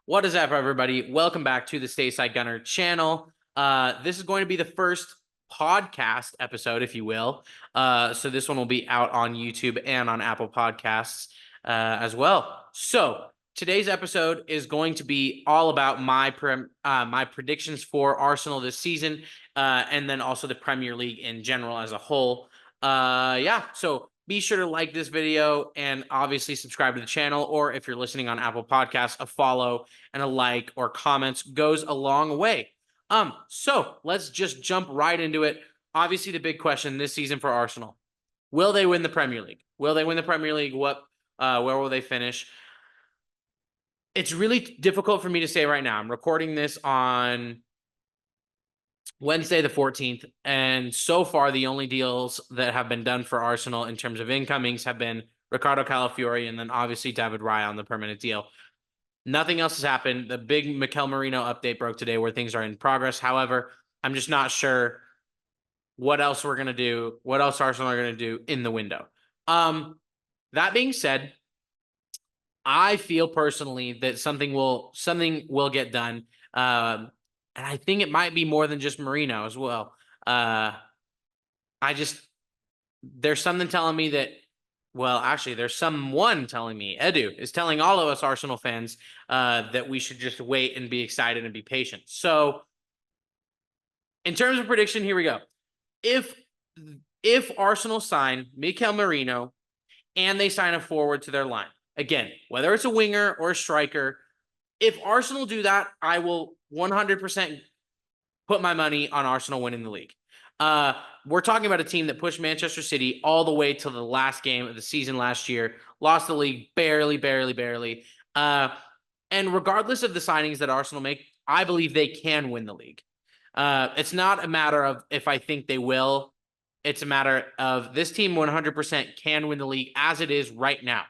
What is up, everybody? Welcome back to the Stateside Gunner channel. This is going to be the first podcast episode, if you will. So this one will be out on YouTube and on Apple Podcasts as well. So today's episode is going to be all about my predictions for Arsenal this season, and then also the Premier League in general as a whole. So be sure to like this video and obviously subscribe to the channel, or if you're listening on Apple Podcasts, a follow and a like or comments goes a long way. So let's just jump right into it. Obviously, the big question this season for Arsenal: will they win the Premier League? Will they win the Premier League? Where will they finish? It's really difficult for me to say right now. I'm recording this on Wednesday the 14th, and so far the only deals that have been done for Arsenal in terms of incomings have been Ricardo Calafiori and then obviously David Raya on the permanent deal. Nothing else has happened. The big Mikel Merino update broke today where things are in progress. However, I'm just not sure what else we're going to do, what else Arsenal are going to do in the window. That being said, I feel personally that something will get done. And I think it might be more than just Merino as well. There's something telling me that, well, actually, there's someone telling me, Edu is telling all of us Arsenal fans that we should just wait and be excited and be patient. So in terms of prediction, here we go. If Arsenal sign Mikel Merino and they sign a forward to their line, again, whether it's a winger or a striker, if Arsenal do that, I will 100% put my money on Arsenal winning the league. We're talking about a team that pushed Manchester City all the way to the last game of the season last year, lost the league barely. And regardless of the signings that Arsenal make, I believe they can win the league. It's not a matter of if I think they will. It's a matter of this team 100% can win the league as it is right now.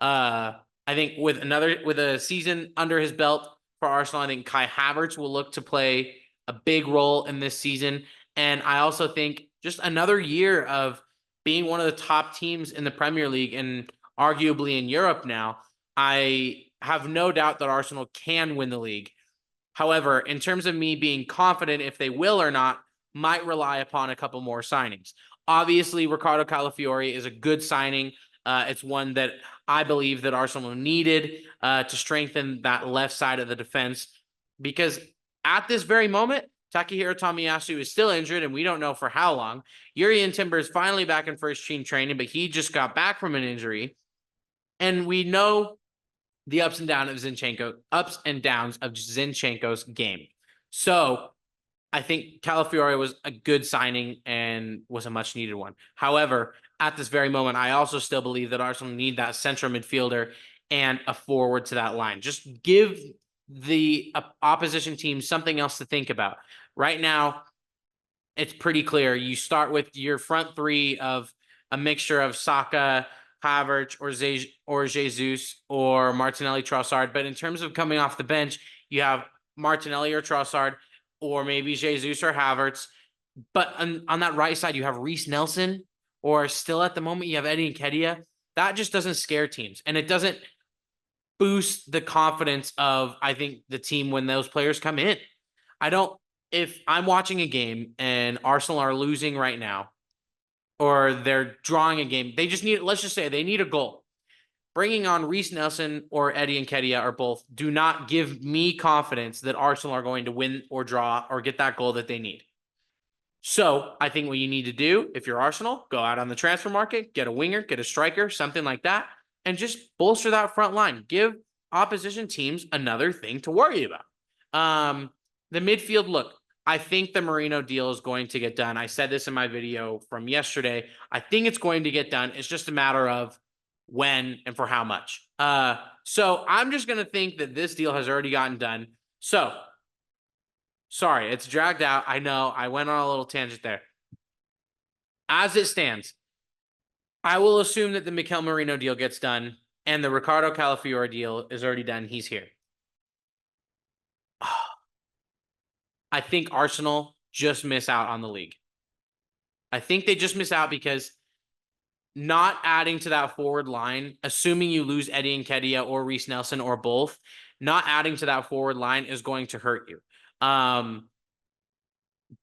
I think with a season under his belt for Arsenal, I think Kai Havertz will look to play a big role in this season. And I also think just another year of being one of the top teams in the Premier League and arguably in Europe now, I have no doubt that Arsenal can win the league. However, in terms of me being confident if they will or not, might rely upon a couple more signings. Obviously, Ricardo Calafiori is a good signing. It's one that I believe that Arsenal needed to strengthen that left side of the defense, because at this very moment, Takahiro Tomiyasu is still injured, and we don't know for how long. Jurrien Timber is finally back in first team training, but he just got back from an injury. And we know the ups and downs of Zinchenko's game. So I think Calafiori was a good signing and was a much needed one. However, at this very moment, I also still believe that Arsenal need that central midfielder and a forward to that line. Just give the opposition team something else to think about. Right now, it's pretty clear. You start with your front three of a mixture of Saka, Havertz, or Jesus, or Martinelli, Trossard. But in terms of coming off the bench, you have Martinelli or Trossard, or maybe Jesus or Havertz. But on that right side, you have Reece Nelson, or still at the moment, you have Eddie Nketiah. That just doesn't scare teams. And it doesn't boost the confidence of, I think, the team when those players come in. If I'm watching a game and Arsenal are losing right now, or they're drawing a game, let's just say they need a goal. Bringing on Reece Nelson or Eddie Nketiah or both do not give me confidence that Arsenal are going to win or draw or get that goal that they need. So I think what you need to do, if you're Arsenal, go out on the transfer market, get a winger, get a striker, something like that, and just bolster that front line. Give opposition teams another thing to worry about. The midfield, look, I think the Merino deal is going to get done. I said this in my video from yesterday. I think it's going to get done. It's just a matter of when and for how much. So I'm just going to think that this deal has already gotten done. So, sorry, it's dragged out. I know I went on a little tangent there. As it stands, I will assume that the Mikel Merino deal gets done and the Ricardo Calafiori deal is already done. He's here. I think Arsenal just miss out on the league. I think they just miss out because not adding to that forward line, assuming you lose Eddie Nketiah or Reece Nelson or both, not adding to that forward line is going to hurt you.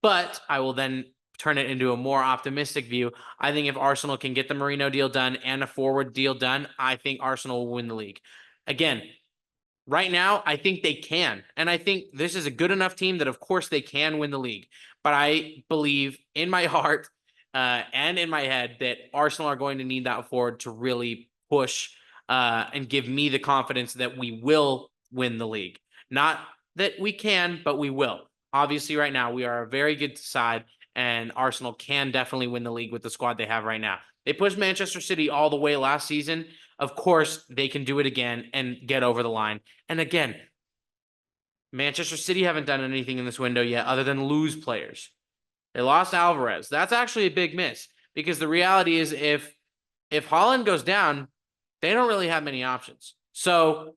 But I will then turn it into a more optimistic view. I think if Arsenal can get the Marino deal done and a forward deal done, I think Arsenal will win the league. Again, right now, I think they can. And I think this is a good enough team that, of course, they can win the league. But I believe in my heart and in my head that Arsenal are going to need that forward to really push and give me the confidence that we will win the league. Not that we can, but we will. Obviously, right now, we are a very good side, and Arsenal can definitely win the league with the squad they have right now. They pushed Manchester City all the way last season. Of course, they can do it again and get over the line. And again, Manchester City haven't done anything in this window yet other than lose players. They lost Alvarez. That's actually a big miss because the reality is if Haaland goes down, they don't really have many options. So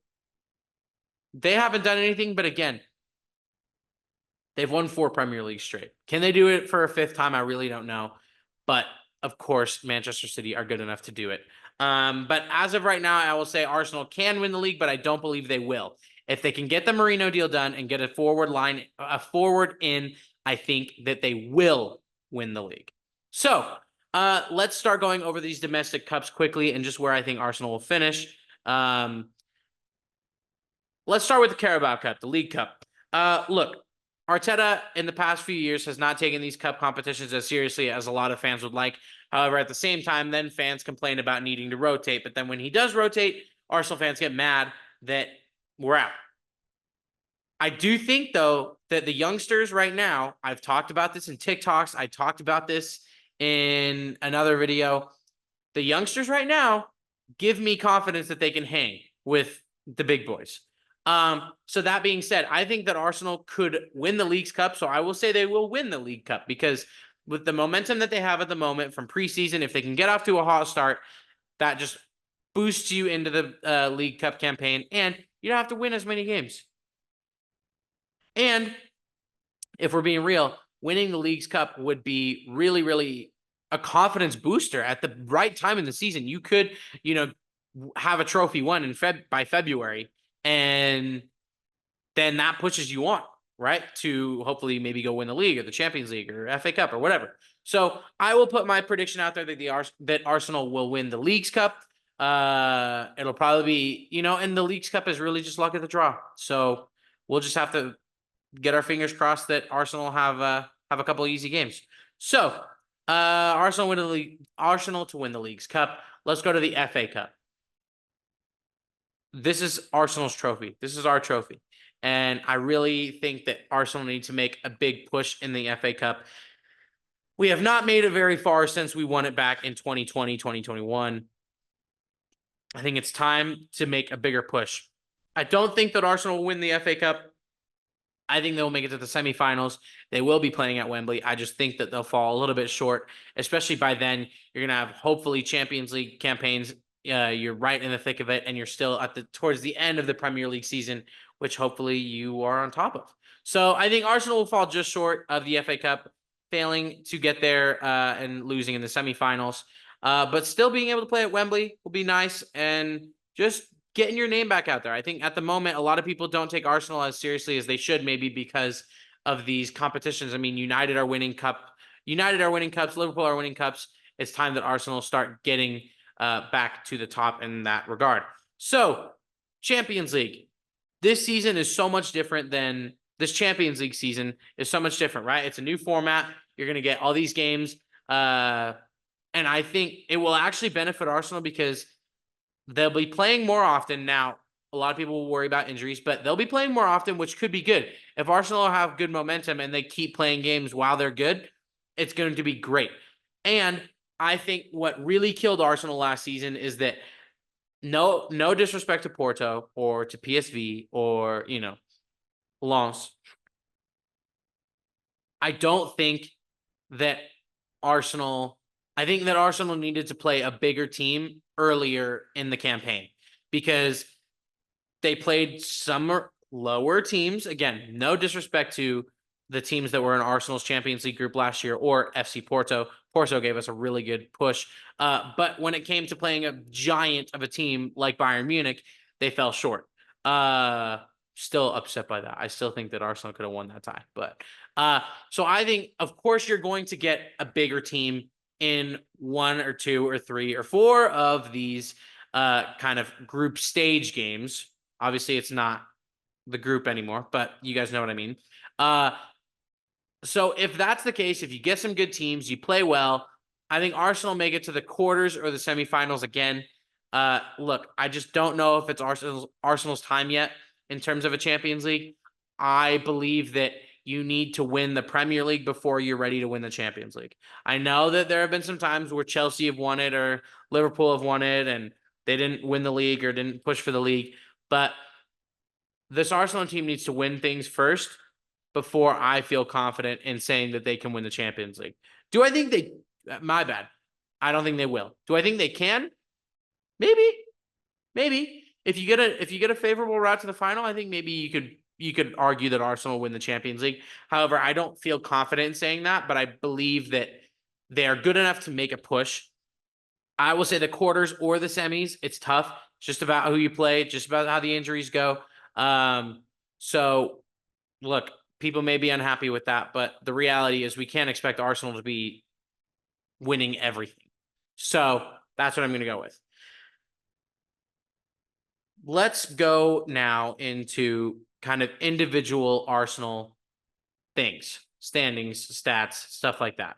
they haven't done anything, but again, they've won 4 Premier League straight. Can they do it for a 5th time? I really don't know. But of course, Manchester City are good enough to do it. But as of right now, I will say Arsenal can win the league, but I don't believe they will. If they can get the Marino deal done and get a forward in, I think that they will win the league. So let's start going over these domestic cups quickly and just where I think Arsenal will finish. Let's start with the Carabao Cup, the League Cup. Look, Arteta in the past few years has not taken these cup competitions as seriously as a lot of fans would like. However, at the same time, then fans complain about needing to rotate. But then when he does rotate, Arsenal fans get mad that we're out. I do think, though, that the youngsters right now, I've talked about this in TikToks. I talked about this in another video. The youngsters right now give me confidence that they can hang with the big boys. So that being said, I think that Arsenal could win the League's Cup. So I will say they will win the League Cup because with the momentum that they have at the moment from preseason, if they can get off to a hot start, that just boosts you into the League Cup campaign and you don't have to win as many games. And if we're being real, winning the League's Cup would be really, really a confidence booster at the right time in the season. You could, have a trophy won by February, and then that pushes you on, right, to hopefully maybe go win the league or the Champions League or FA Cup or whatever. So I will put my prediction out there that Arsenal will win the League's Cup. It'll probably be, and the League's Cup is really just luck of the draw. So we'll just have to get our fingers crossed that Arsenal have a couple of easy games. So Arsenal to win the League's Cup. Let's go to the FA Cup. This is Arsenal's trophy. This is our trophy. And I really think that Arsenal need to make a big push in the FA Cup. We have not made it very far since we won it back in 2020, 2021. I think it's time to make a bigger push. I don't think that Arsenal will win the FA Cup. I think they'll make it to the semifinals. They will be playing at Wembley. I just think that they'll fall a little bit short, especially by then. You're going to have hopefully Champions League campaigns. You're right in the thick of it, and you're still towards the end of the Premier League season, which hopefully you are on top of. So I think Arsenal will fall just short of the FA Cup, failing to get there and losing in the semifinals. But still being able to play at Wembley will be nice, and just getting your name back out there. I think at the moment, a lot of people don't take Arsenal as seriously as they should, maybe because of these competitions. I mean, United are winning cups, Liverpool are winning cups. It's time that Arsenal start getting back to the top in that regard. So, Champions League. This season is so much different than this Champions League season is so much different, right? It's a new format. You're going to get all these games. And I think it will actually benefit Arsenal because they'll be playing more often. Now, a lot of people will worry about injuries, but they'll be playing more often, which could be good. If Arsenal have good momentum and they keep playing games while they're good, it's going to be great. And I think what really killed Arsenal last season is that no disrespect to Porto or to PSV or, Lens. I think that Arsenal needed to play a bigger team earlier in the campaign because they played some lower teams. Again, no disrespect to the teams that were in Arsenal's Champions League group last year or FC Porto. Porto gave us a really good push. But when it came to playing a giant of a team like Bayern Munich, they fell short. Still upset by that. I still think that Arsenal could have won that tie. But so I think, of course, you're going to get a bigger team in 1 or 2 or 3 or 4 of these kind of group stage games. Obviously, it's not the group anymore, but you guys know what I mean. So if that's the case, if you get some good teams, you play well, I think Arsenal make it to the quarters or the semifinals again. Look, I just don't know if it's Arsenal's time yet in terms of a Champions League. I believe that you need to win the Premier League before you're ready to win the Champions League. I know that there have been some times where Chelsea have won it or Liverpool have won it and they didn't win the league or didn't push for the league, but this Arsenal team needs to win things first before I feel confident in saying that they can win the Champions League. Do I think they? My bad. I don't think they will. Do I think they can? Maybe. If you get a favorable route to the final, I think maybe you could argue that Arsenal will win the Champions League. However, I don't feel confident in saying that, but I believe that they are good enough to make a push. I will say the quarters or the semis. It's tough. It's just about who you play. Just about how the injuries go. So look, people may be unhappy with that, but the reality is we can't expect Arsenal to be winning everything. So that's what I'm going to go with. Let's go now into kind of individual Arsenal things, standings, stats, stuff like that.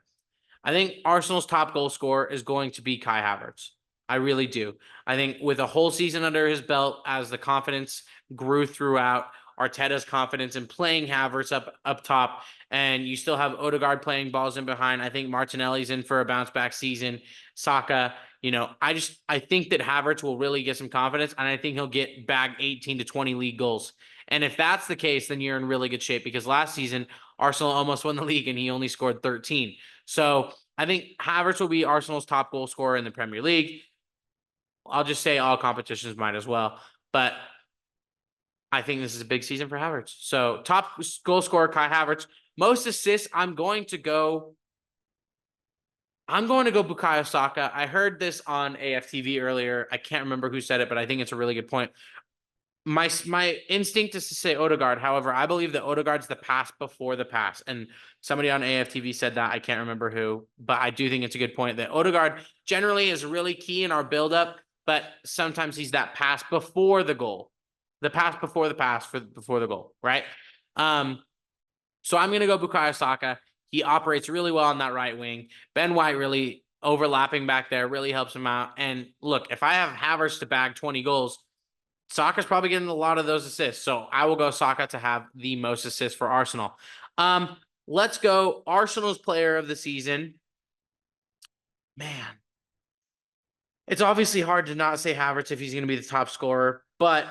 I think Arsenal's top goal scorer is going to be Kai Havertz. I really do. I think with a whole season under his belt, as the confidence grew throughout, Arteta's confidence in playing Havertz up top, and you still have Odegaard playing balls in behind. I think Martinelli's in for a bounce back season. Saka, I think that Havertz will really get some confidence, and I think he'll get back 18 to 20 league goals. And if that's the case, then you're in really good shape because last season Arsenal almost won the league and he only scored 13. So I think Havertz will be Arsenal's top goal scorer in the Premier League. I'll just say all competitions might as well, but I think this is a big season for Havertz. So top goal scorer, Kai Havertz. Most assists, I'm going to go Bukayo Saka. I heard this on AFTV earlier. I can't remember who said it, but I think it's a really good point. My instinct is to say Odegaard. However, I believe that Odegaard's the pass before the pass. And somebody on AFTV said that. I can't remember who, but I do think it's a good point that Odegaard generally is really key in our buildup, but sometimes he's that pass before the goal. The pass before the pass before the goal, right? So I'm going to go Bukayo Saka. He operates really well on that right wing. Ben White really overlapping back there really helps him out. And look, if I have Havertz to bag 20 goals, Saka's probably getting a lot of those assists. So I will go Saka to have the most assists for Arsenal. Let's go Arsenal's player of the season. Man, it's obviously hard to not say Havertz if he's going to be the top scorer, but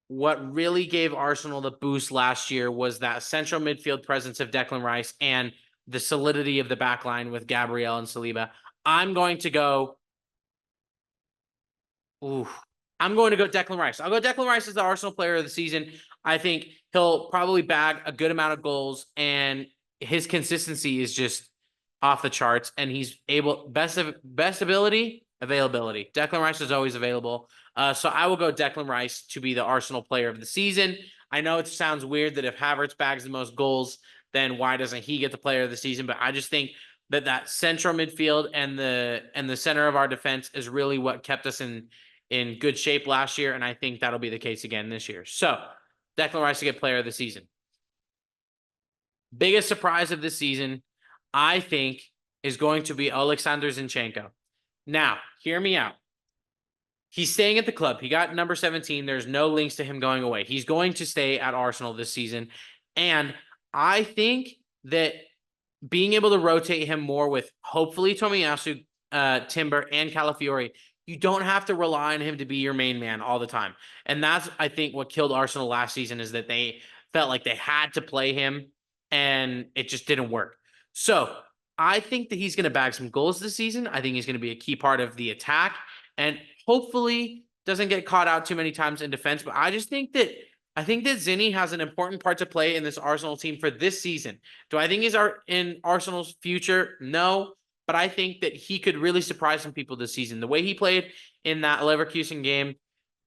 what really gave Arsenal the boost last year was that central midfield presence of Declan Rice and the solidity of the back line with Gabriel and Saliba. I'm going to go Declan Rice. I'll go Declan Rice as the Arsenal player of the season. I think he'll probably bag a good amount of goals, and his consistency is just off the charts, and he's able best availability. Declan Rice is always available. So I will go Declan Rice to be the Arsenal player of the season. I know it sounds weird that if Havertz bags the most goals, then why doesn't he get the player of the season? But I just think that central midfield and the center of our defense is really what kept us in good shape last year, and I think that'll be the case again this year. So Declan Rice to get player of the season. Biggest surprise of this season, I think, is going to be Alexander Zinchenko. Now, hear me out. He's staying at the club. He got number 17. There's no links to him going away. He's going to stay at Arsenal this season. And I think that being able to rotate him more with hopefully Tomiyasu, Timber, and Calafiori, you don't have to rely on him to be your main man all the time. And that's, I think, what killed Arsenal last season is that they felt like they had to play him and it just didn't work. So I think that he's going to bag some goals this season. I think he's going to be a key part of the attack and hopefully doesn't get caught out too many times in defense. But I I think that Zinni has an important part to play in this Arsenal team for this season. Do I think he's in Arsenal's future? No, but I think that he could really surprise some people this season. The way he played in that Leverkusen game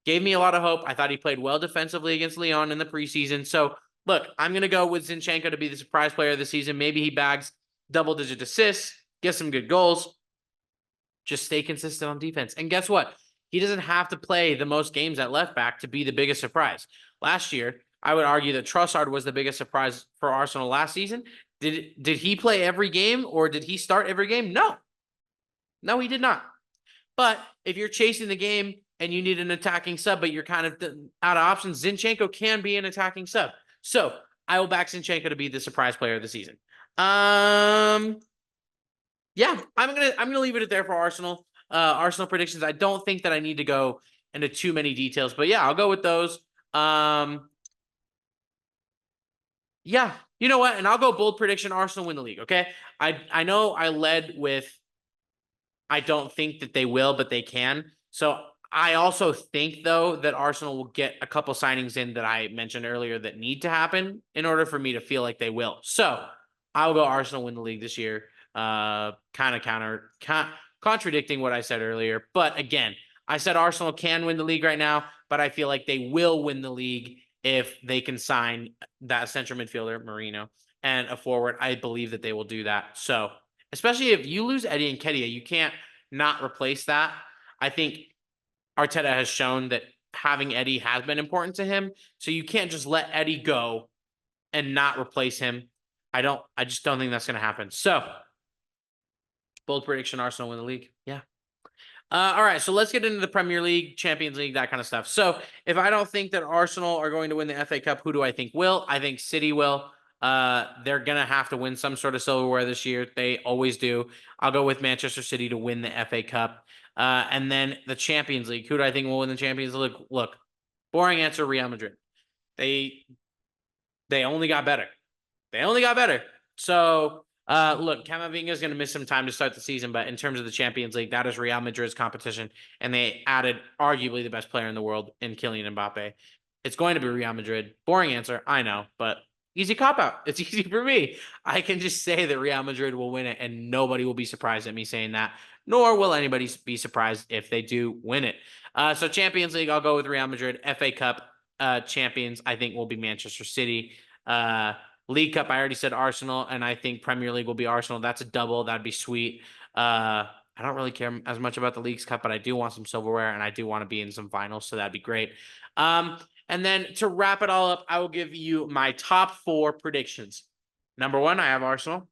gave me a lot of hope. I thought he played well defensively against Lyon in the preseason. So, look, I'm going to go with Zinchenko to be the surprise player of the season. Maybe he bags double-digit assists, gets some good goals. Just stay consistent on defense. And guess what? He doesn't have to play the most games at left back to be the biggest surprise. Last year, I would argue that Trossard was the biggest surprise for Arsenal last season. Did he play every game or did he start every game? No. No, he did not. But if you're chasing the game and you need an attacking sub, but you're kind of out of options, Zinchenko can be an attacking sub. So I will back Zinchenko to be the surprise player of the season. Yeah, I'm gonna leave it there for Arsenal. Arsenal predictions. I don't think that I need to go into too many details, but yeah, I'll go with those. Yeah, you know what? And I'll go bold prediction: Arsenal win the league. Okay, I know I led with I don't think that they will, but they can. So I also think though that Arsenal will get a couple signings in that I mentioned earlier that need to happen in order for me to feel like they will. So I'll go Arsenal win the league this year. Kind of contradicting what I said earlier. But again, I said Arsenal can win the league right now, but I feel like they will win the league if they can sign that central midfielder, Marino, and a forward. I believe that they will do that. So, especially if you lose Eddie Nketiah, you can't not replace that. I think Arteta has shown that having Eddie has been important to him. So you can't just let Eddie go and not replace him. I just don't think that's going to happen. So, bold prediction: Arsenal win the league. Yeah. All right, so let's get into the Premier League, Champions League, that kind of stuff. So if I don't think that Arsenal are going to win the FA Cup, who do I think will? I think City will. They're going to have to win some sort of silverware this year. They always do. I'll go with Manchester City to win the FA Cup. And then the Champions League. Who do I think will win the Champions League? Look, boring answer, Real Madrid. They only got better. They only got better. So, look, Camavinga is going to miss some time to start the season, but in terms of the Champions League, that is Real Madrid's competition, and they added arguably the best player in the world in Kylian Mbappe. It's going to be Real Madrid. Boring answer, I know, but easy cop-out. It's easy for me. I can just say that Real Madrid will win it, and nobody will be surprised at me saying that, nor will anybody be surprised if they do win it. So Champions League, I'll go with Real Madrid. FA Cup champions, I think, will be Manchester City. League Cup, I already said Arsenal, and I think Premier League will be Arsenal. That's a double. That'd be sweet. I don't really care as much about the Leagues Cup, but I do want some silverware, and I do want to be in some finals, so that'd be great. And then to wrap it all up, I will give you my top 4 predictions. Number 1, I have Arsenal.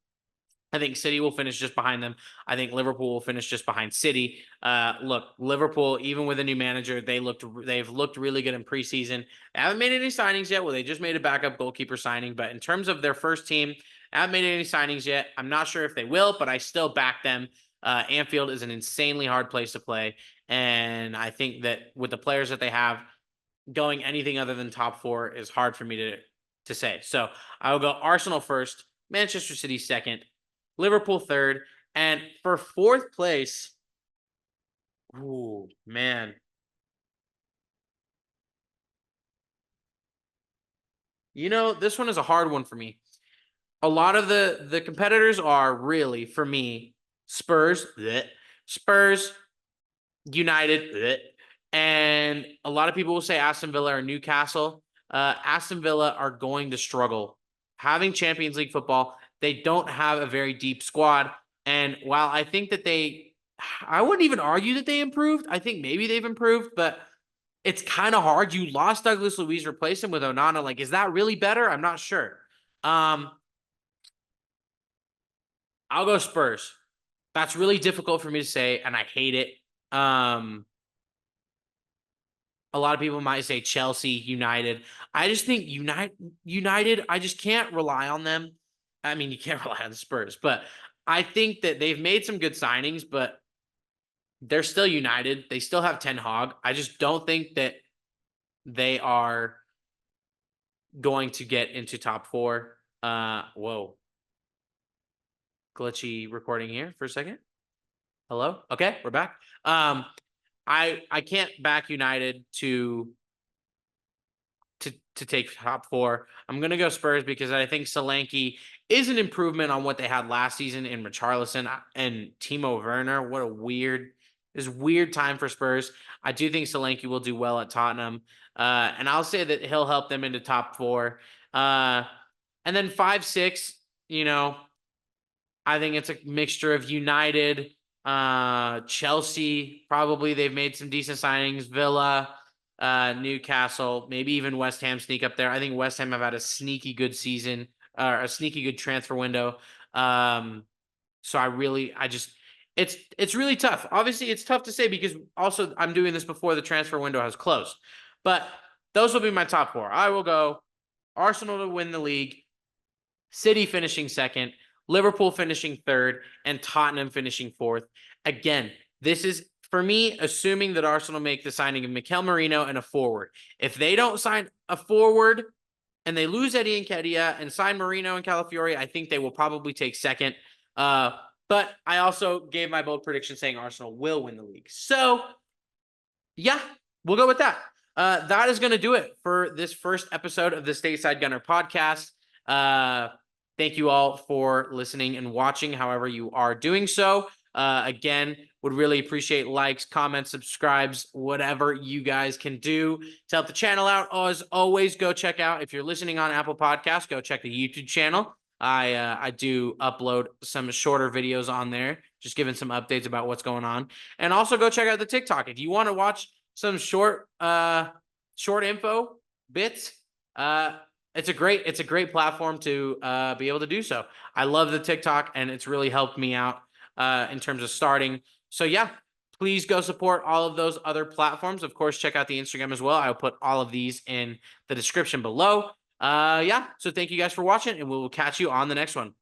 I think City will finish just behind them. I think Liverpool will finish just behind City. Look, Liverpool, even with a new manager, they've looked really good in preseason. They haven't made any signings yet. Well, they just made a backup goalkeeper signing, but in terms of their first team, they haven't made any signings yet. I'm not sure if they will, but I still back them. Anfield is an insanely hard place to play, and I think that with the players that they have, going anything other than top 4 is hard for me to say. So I will go Arsenal first, Manchester City second, Liverpool third, and for 4th place, ooh, man. You know, this one is a hard one for me. A lot of the competitors are really, for me, Spurs, bleh, Spurs, United, bleh, and a lot of people will say Aston Villa or Newcastle. Aston Villa are going to struggle. Having Champions League football, they don't have a very deep squad. And while I think that I wouldn't even argue that they improved. I think maybe they've improved, but it's kind of hard. You lost Douglas Luiz, replaced him with Onana. Like, is that really better? I'm not sure. I'll go Spurs. That's really difficult for me to say, and I hate it. A lot of people might say Chelsea, United. I just think United, I just can't rely on them. I mean, you can't rely on the Spurs, but I think that they've made some good signings, but they're still United. They still have Ten Hag. I just don't think that they are going to get into top 4. Whoa. Glitchy recording here for a second. Hello? Okay, we're back. I can't back United to to take top four. I'm going to go Spurs because I think Solanke is an improvement on what they had last season in Richarlison and Timo Werner. What a weird time for Spurs. I do think Solanke will do well at Tottenham. And I'll say that he'll help them into top four. And then 5-6, I think it's a mixture of United, Chelsea. Probably they've made some decent signings. Villa, Newcastle, maybe even West Ham sneak up there. I think West Ham have had a sneaky good season or a sneaky good transfer window. So it's really tough. Obviously, it's tough to say because also I'm doing this before the transfer window has closed. But those will be my top four. I will go Arsenal to win the league, City finishing second, Liverpool finishing third, and Tottenham finishing fourth. Again, this is, for me, assuming that Arsenal make the signing of Mikel Merino and a forward. If they don't sign a forward and they lose Eddie Nketiah and sign Merino and Calafiori, I think they will probably take second. But I also gave my bold prediction saying Arsenal will win the league. So, yeah, we'll go with that. That is going to do it for this first episode of the Stateside Gunner Podcast. Thank you all for listening and watching, however you are doing so. Again, would really appreciate likes, comments, subscribes, whatever you guys can do to help the channel out. As always, go check out, if you're listening on Apple Podcasts, go check the YouTube channel. I do upload some shorter videos on there, just giving some updates about what's going on. And also go check out the TikTok. If you want to watch some short info bits, it's a great platform to be able to do so. I love the TikTok, and it's really helped me out in terms of starting. So yeah, please go support all of those other platforms. Of course, check out the Instagram as well. I'll put all of these in the description below. So thank you guys for watching, and we will catch you on the next one.